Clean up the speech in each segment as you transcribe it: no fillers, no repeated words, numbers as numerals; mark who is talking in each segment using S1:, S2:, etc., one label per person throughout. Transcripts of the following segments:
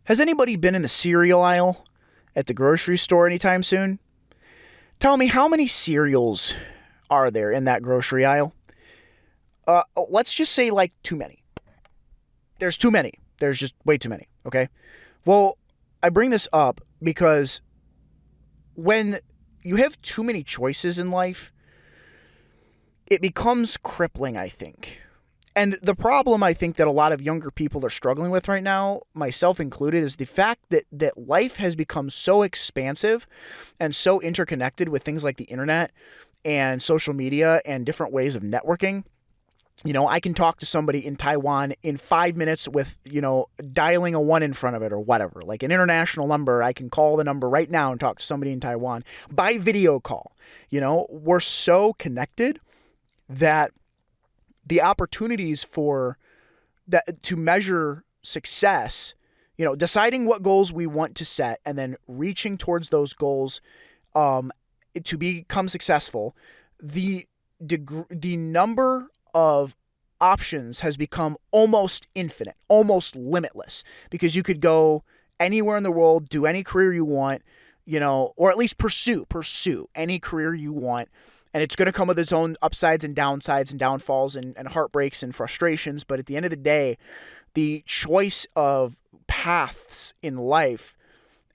S1: Has anybody been in the cereal aisle at the grocery store anytime soon? Tell me, how many cereals are there in that grocery aisle? Let's just say like too many. There's too many. There's just way too many, okay? Well, I bring this up because when you have too many choices in life, it becomes crippling, I think. And the problem I think that a lot of younger people are struggling with right now, myself included, is the fact that life has become so expansive and so interconnected with things like the internet and social media and different ways of networking. I can talk to somebody in Taiwan in 5 minutes with, dialing a one in front of it or whatever. Like an international number, I can call the number right now and talk to somebody in Taiwan by video call. We're so connected that the opportunities for that to measure success, deciding what goals we want to set and then reaching towards those goals to become successful, the number of options has become almost infinite, almost limitless, because you could go anywhere in the world, do any career you want, or at least pursue any career you want. And it's going to come with its own upsides and downsides and downfalls and heartbreaks and frustrations. But at the end of the day, the choice of paths in life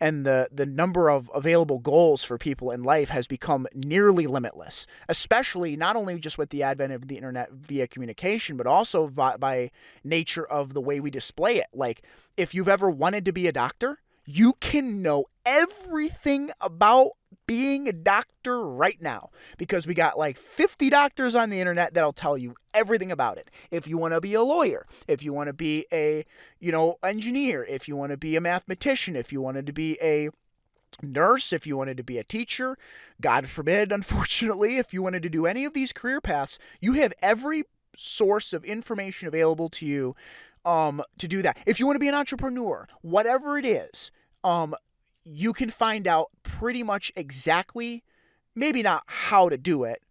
S1: and the number of available goals for people in life has become nearly limitless, especially not only just with the advent of the internet via communication, but also by nature of the way we display it. Like, if you've ever wanted to be a doctor, you can know everything about being a doctor right now because we got like 50 doctors on the internet that'll tell you everything about it. If you want to be a lawyer, if you want to be a, engineer, if you want to be a mathematician, if you wanted to be a nurse, if you wanted to be a teacher, God forbid, unfortunately, if you wanted to do any of these career paths, you have every source of information available to you to do that. If you want to be an entrepreneur, whatever it is, you can find out pretty much exactly, maybe not how to do it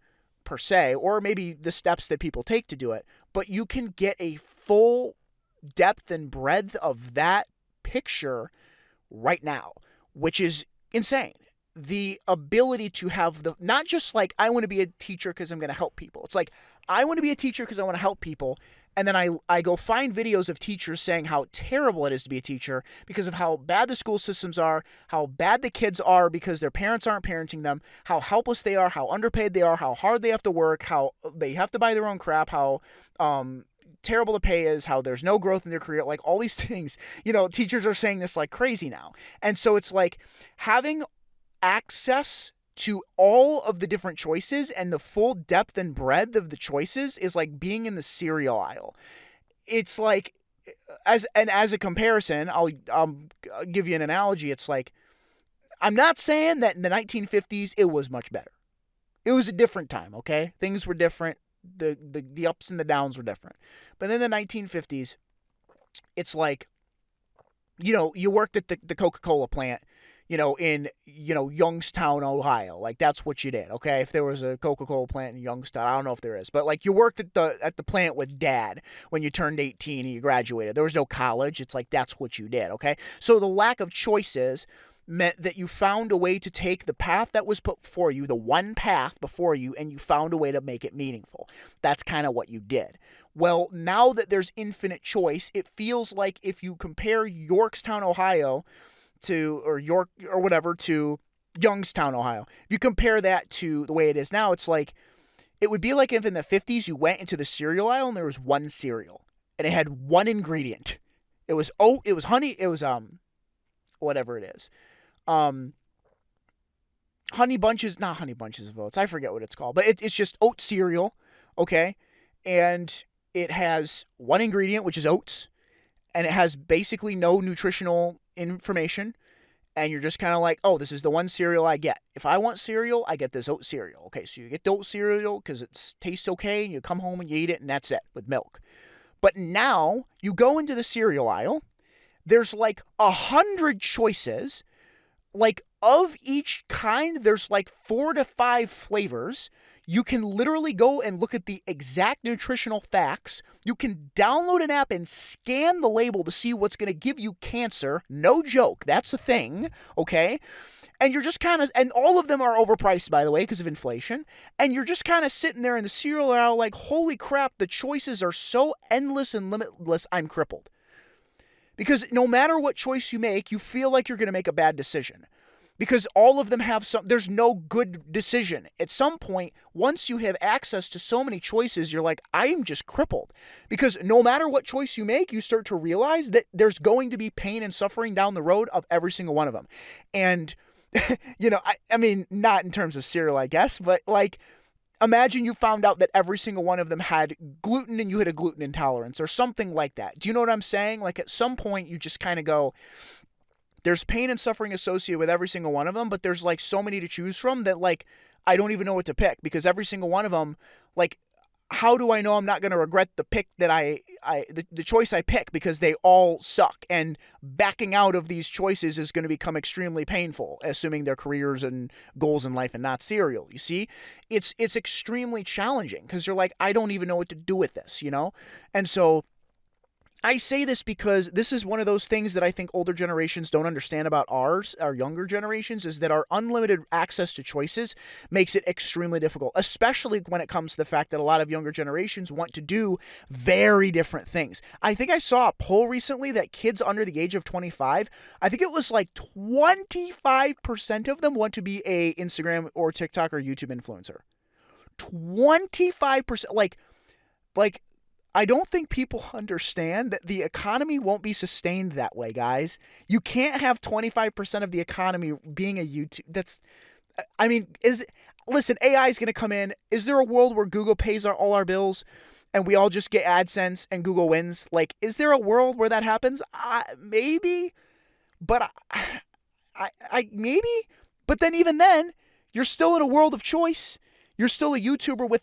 S1: per se, or maybe the steps that people take to do it, but you can get a full depth and breadth of that picture right now, which is insane. The ability to have not just like, I want to be a teacher because I'm going to help people. It's like, I want to be a teacher because I want to help people. And then I go find videos of teachers saying how terrible it is to be a teacher because of how bad the school systems are, how bad the kids are because their parents aren't parenting them, how helpless they are, how underpaid they are, how hard they have to work, how they have to buy their own crap, how terrible the pay is, how there's no growth in their career, like all these things. Teachers are saying this like crazy now. And so it's like having access to all of the different choices and the full depth and breadth of the choices is like being in the cereal aisle. It's like, as a comparison, I'll give you an analogy. It's like, I'm not saying that in the 1950s it was much better. It was a different time, okay? Things were different. The ups and the downs were different. But in the 1950s, it's like, you worked at the Coca-Cola plant, in, Youngstown, Ohio. Like, that's what you did, okay? If there was a Coca-Cola plant in Youngstown, I don't know if there is, but like, you worked at the plant with dad when you turned 18 and you graduated. There was no college. It's like, that's what you did, okay? So the lack of choices meant that you found a way to take the path that was put before you, the one path before you, and you found a way to make it meaningful. That's kind of what you did. Well, now that there's infinite choice, it feels like if you compare Yorktown, Ohio to Youngstown, Ohio. If you compare that to the way it is now, it's like, it would be like if in the 50s you went into the cereal aisle and there was one cereal and it had one ingredient. It was oat, it was honey, it was whatever it is. Not honey bunches of oats. I forget what it's called, but it's just oat cereal, okay? And it has one ingredient, which is oats, and it has basically no nutritional information, and you're just kind of like, oh, this is the one cereal I get. If I want cereal, I get this oat cereal. Okay, so you get the oat cereal because it tastes okay, and you come home and you eat it, and that's it, with milk. But now, you go into the cereal aisle, there's like 100 choices, like of each kind, there's like 4 to 5 flavors. You can literally go and look at the exact nutritional facts. You can download an app and scan the label to see what's going to give you cancer. No joke. That's a thing, okay? And you're just kind of, and all of them are overpriced, by the way, because of inflation. And you're just kind of sitting there in the cereal aisle like, holy crap, the choices are so endless and limitless, I'm crippled. Because no matter what choice you make, you feel like you're going to make a bad decision. Because all of them have there's no good decision. At some point, once you have access to so many choices, you're like, I'm just crippled. Because no matter what choice you make, you start to realize that there's going to be pain and suffering down the road of every single one of them. And, I mean, not in terms of cereal, I guess, but like, imagine you found out that every single one of them had gluten and you had a gluten intolerance or something like that. Do you know what I'm saying? Like, at some point, you just kind of go, there's pain and suffering associated with every single one of them, but there's like so many to choose from that like I don't even know what to pick, because every single one of them, like, how do I know I'm not going to regret the pick that the choice I pick, because they all suck, and backing out of these choices is going to become extremely painful, assuming their careers and goals in life and not cereal. You see, it's extremely challenging because you're like, I don't even know what to do with this, and so I say this because this is one of those things that I think older generations don't understand about our younger generations, is that our unlimited access to choices makes it extremely difficult, especially when it comes to the fact that a lot of younger generations want to do very different things. I think I saw a poll recently that kids under the age of 25, I think it was like 25% of them want to be a Instagram or TikTok or YouTube influencer. 25%, like I don't think people understand that the economy won't be sustained that way, guys. You can't have 25% of the economy being a YouTube. Listen, AI is going to come in. Is there a world where Google pays all our bills and we all just get AdSense and Google wins? Like, is there a world where that happens? Maybe, but maybe. But then even then, you're still in a world of choice. You're still a YouTuber with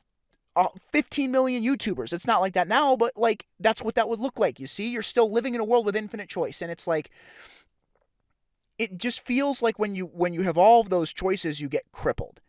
S1: 15 million YouTubers. It's not like that now, but like that's what that would look like. You see, you're still living in a world with infinite choice, and it's like it just feels like when you have all of those choices, you get crippled,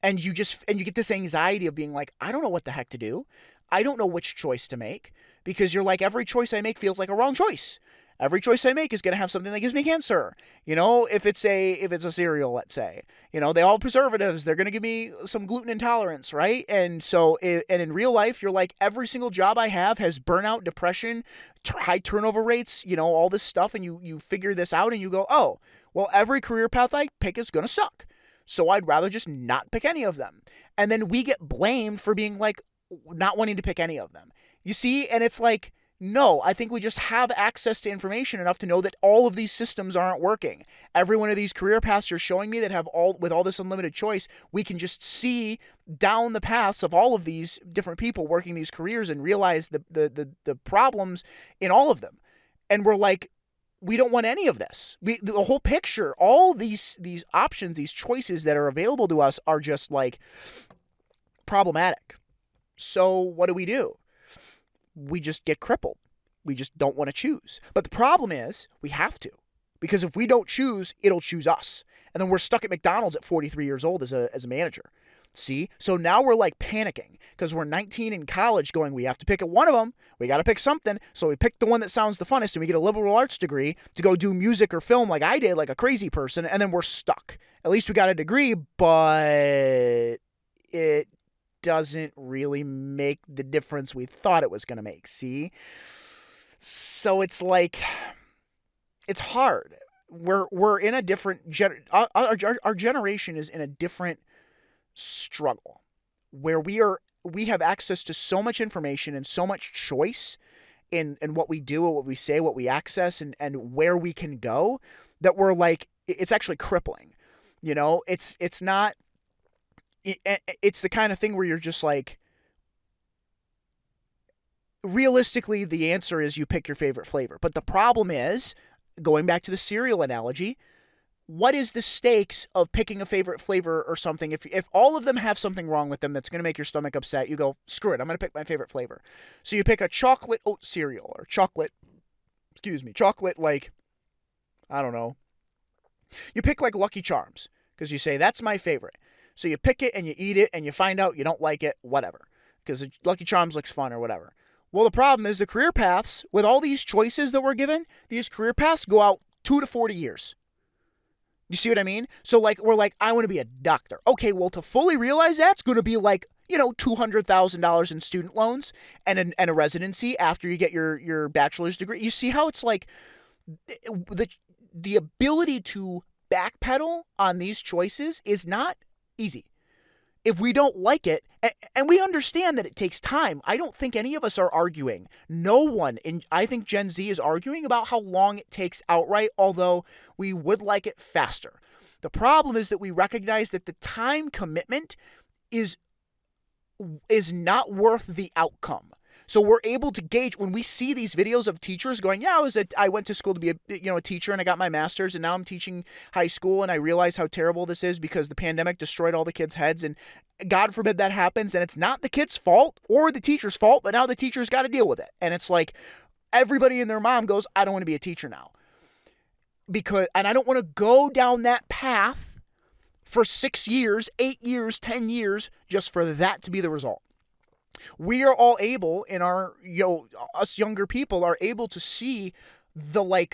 S1: and you get this anxiety of being like, I don't know what the heck to do. I don't know which choice to make, because you're like, every choice I make feels like a wrong choice. Every choice I make is going to have something that gives me cancer. If it's a cereal, let's say, they all have preservatives. They're going to give me some gluten intolerance, right? And so, and in real life, you're like, every single job I have has burnout, depression, high turnover rates, all this stuff. And you figure this out and you go, oh, well, every career path I pick is going to suck. So I'd rather just not pick any of them. And then we get blamed for being like, not wanting to pick any of them. You see? And it's like, no, I think we just have access to information enough to know that all of these systems aren't working. Every one of these career paths you're showing me that have all this unlimited choice, we can just see down the paths of all of these different people working these careers and realize the problems in all of them. And we're like, we don't want any of this. The whole picture, all these options, these choices that are available to us are just like problematic. So what do? We just get crippled. We just don't want to choose. But the problem is we have to, because if we don't choose, it'll choose us. And then we're stuck at McDonald's at 43 years old as a manager. See? So now we're like panicking because we're 19 in college going, we have to pick one of them. We got to pick something. So we pick the one that sounds the funnest and we get a liberal arts degree to go do music or film like I did, like a crazy person. And then we're stuck. At least we got a degree, but it doesn't really make the difference we thought it was going to make. See? So it's like, it's hard. We're in a different our generation is in a different struggle where we have access to so much information and so much choice in what we do, what we say, what we access, and where we can go, that we're like, it's actually crippling. It's not. It's the kind of thing where you're just like, realistically, the answer is you pick your favorite flavor. But the problem is, going back to the cereal analogy, what is the stakes of picking a favorite flavor or something? If all of them have something wrong with them that's going to make your stomach upset, you go, screw it, I'm going to pick my favorite flavor. So you pick a chocolate oat cereal or chocolate, like, I don't know. You pick like Lucky Charms because you say, that's my favorite. So you pick it and you eat it and you find out you don't like it, whatever, because Lucky Charms looks fun or whatever. Well, the problem is the career paths, with all these choices that we're given, these career paths go out 2 to 40 years. You see what I mean? So like we're like, I want to be a doctor. Okay, well, to fully realize that's going to be like, $200,000 in student loans and a residency after you get your bachelor's degree. You see how it's like the ability to backpedal on these choices is not easy. If we don't like it, and we understand that it takes time, I don't think any of us are arguing. No one, I think Gen Z is arguing about how long it takes outright, although we would like it faster. The problem is that we recognize that the time commitment is not worth the outcome. So we're able to gauge when we see these videos of teachers going, yeah, I went to school to be a teacher and I got my master's and now I'm teaching high school and I realize how terrible this is because the pandemic destroyed all the kids' heads and God forbid that happens and it's not the kid's fault or the teacher's fault, but now the teacher's got to deal with it. And it's like everybody and their mom goes, I don't want to be a teacher now. And I don't want to go down that path for 6 years, 8 years, 10 years just for that to be the result. We are all able in our, us younger people are able to see the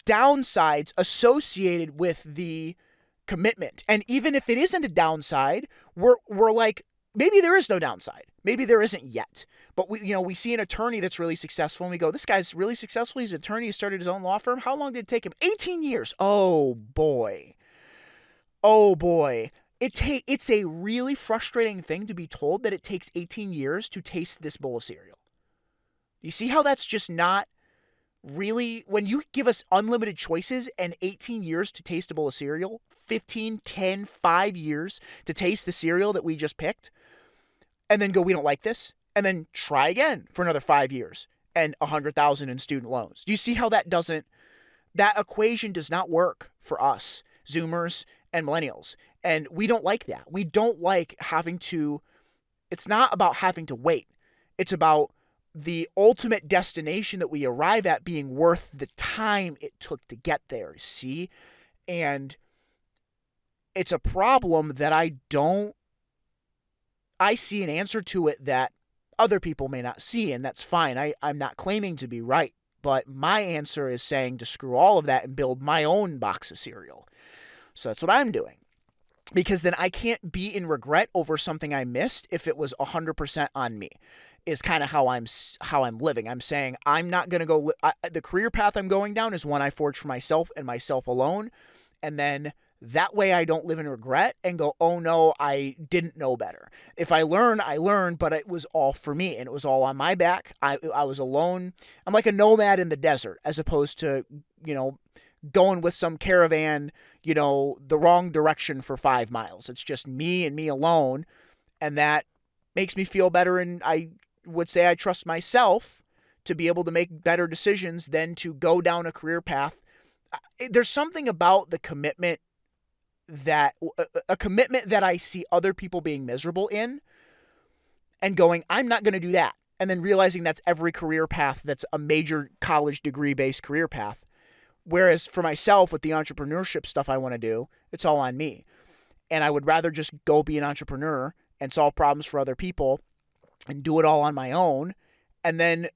S1: downsides associated with the commitment. And even if it isn't a downside, we're like, maybe there is no downside. Maybe there isn't yet. But we see an attorney that's really successful and we go, this guy's really successful. He's an attorney. He started his own law firm. How long did it take him? 18 years. Oh boy. It's a really frustrating thing to be told that it takes 18 years to taste this bowl of cereal. You see how that's just not really, when you give us unlimited choices and 18 years to taste a bowl of cereal, 15, 10, 5 years to taste the cereal that we just picked, and then go, we don't like this, and then try again for another 5 years and 100,000 in student loans. Do you see how that equation does not work for us, Zoomers and millennials? And we don't like that. We don't like it's not about having to wait. It's about the ultimate destination that we arrive at being worth the time it took to get there, see? And it's a problem that I see an answer to it that other people may not see, and that's fine. I'm not claiming to be right, but my answer is saying to screw all of that and build my own box of cereal. So that's what I'm doing. Because then I can't be in regret over something I missed if it was 100% on me, is kind of how I'm living. I'm saying I'm not going to go, the career path I'm going down is one I forged for myself and myself alone. And then that way I don't live in regret and go, oh no, I didn't know better. If I learned, but it was all for me and it was all on my back. I was alone. I'm like a nomad in the desert as opposed to, going with some caravan, the wrong direction for 5 miles. It's just me and me alone. And that makes me feel better. And I would say I trust myself to be able to make better decisions than to go down a career path. There's something about the commitment that I see other people being miserable in and going, I'm not going to do that. And then realizing that's every career path that's a major college degree based career path. Whereas for myself, with the entrepreneurship stuff I want to do, it's all on me. And I would rather just go be an entrepreneur and solve problems for other people and do it all on my own. And then,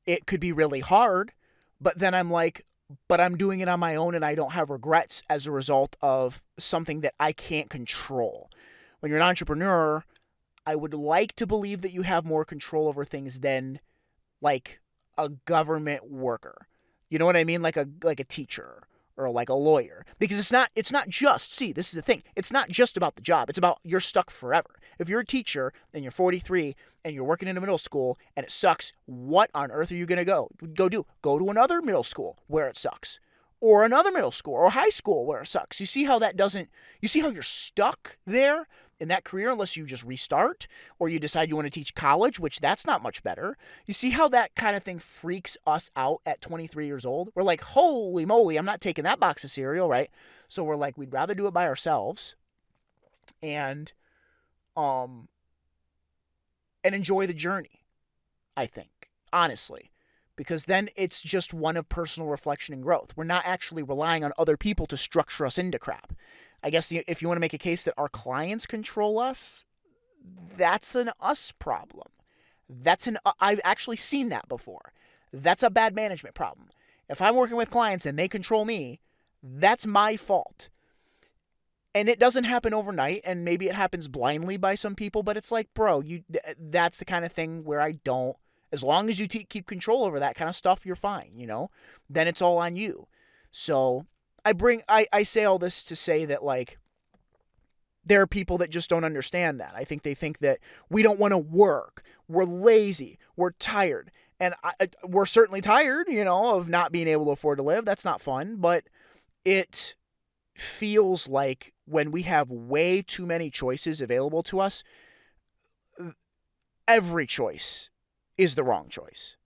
S1: it could be really hard, but then I'm like, but I'm doing it on my own and I don't have regrets as a result of something that I can't control. When you're an entrepreneur, I would like to believe that you have more control over things than, a government worker. You know what I mean? Like a teacher or like a lawyer. Because it's not just, see, this is the thing. It's not just about the job. It's about you're stuck forever. If you're a teacher and you're 43 and you're working in a middle school and it sucks, what on earth are you going to go do? Go to another middle school where it sucks. Or another middle school or high school where it sucks. You see how you're stuck there in that career unless you just restart or you decide you want to teach college, which that's not much better. You see how that kind of thing freaks us out at 23 years old? We're like, holy moly, I'm not taking that box of cereal, right? So we're like, we'd rather do it by ourselves and enjoy the journey, I think, honestly. Because then it's just one of personal reflection and growth. We're not actually relying on other people to structure us into crap. I guess if you want to make a case that our clients control us, that's an us problem. I've actually seen that before. That's a bad management problem. If I'm working with clients and they control me, that's my fault. And it doesn't happen overnight, and maybe it happens blindly by some people, but it's like, bro, that's the kind of thing where I don't, as long as you keep control over that kind of stuff, you're fine, then it's all on you. So I say all this to say that, like, there are people that just don't understand that. I think they think that we don't want to work, we're lazy, we're tired, and we're certainly tired, of not being able to afford to live. That's not fun, but it feels like when we have way too many choices available to us, every choice is the wrong choice.